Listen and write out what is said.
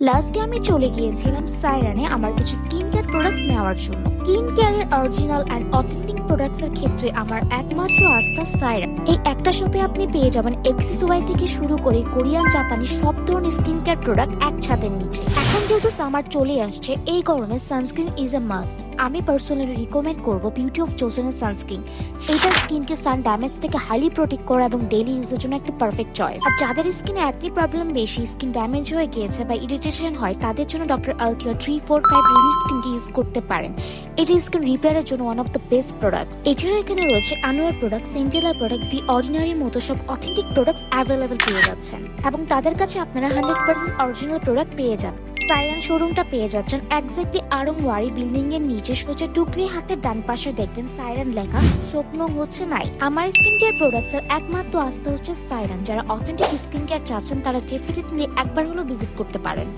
Last day আমি চলে গিয়েছিলাম সাইরানে আমার কিছু স্কিন কেয়ার প্রোডাক্টস নেওয়ার জন্য। স্কিন কেয়ারের অরিজিনাল অ্যান্ড অথেন্টিক প্রোডাক্টস এর ক্ষেত্রে আমার একমাত্র আস্থা সাইরান। এই একটা শপে আপনি পেয়ে যাবেন এক্সেসওয়াই থেকে শুরু করে কোরিয়ান, জাপানি সব ধরনের স্কিন কেয়ার প্রোডাক্ট এক ছাদের নিচে। এখন যেহেতু সামার চলে আসছে, এই গরমে সানস্ক্রিন ইজ এ মাস্ট। আমি পার্সোনালি রিকমেন্ড করবো বিউটি অফ জোসনের সানস্ক্রিন। এটা স্কিনকে সান ড্যামেজ থেকে হাইলি প্রোটেক্ট করে এবং ডেইলি ইউজের জন্য একটা পারফেক্ট চয়েস। আর যাদের স্কিনে অ্যাকনি প্রবলেম বেশি, স্কিন ড্যামেজ হয়ে গিয়েছে বা ইরিটেশন হয়, তাদের জন্য ডক্টর আলকিয়ার 345 রিলিফ স্কিনকে ইউজ করতে পারেন। এটি স্কিন রিপেয়ারের জন্য one of the best product. এছাড়া এখানে রয়েছে আনোয়ার প্রোডাক্ট, সেন্টেলার প্রোডাক্ট, দি অর্ডিনারির মতো সব অথেন্টিক প্রোডাক্টস অ্যাভেলেবেল পেয়ে যাচ্ছেন এবং তাদের কাছে আপনারা 100% অরিজিনাল প্রোডাক্ট পেয়ে যান। সাইরান শোরুমটা পেয়ে যাচ্ছেন এক্স্যাক্টলি আড়ংওয়ারি বিল্ডিং এর নিচে সোজা টুকলি হাতের ডান পাশে দেখবেন সাইরান লেখা। স্বপ্ন হচ্ছে নাই। আমার স্কিন কেয়ার প্রোডাক্টস এর একমাত্র আস্থা হচ্ছে সাইরান। যারা অথেন্টিক স্কিন কেয়ার চাচ্ছেন তারা ডেফিনেটলি একবার হলেও ভিজিট করতে পারেন।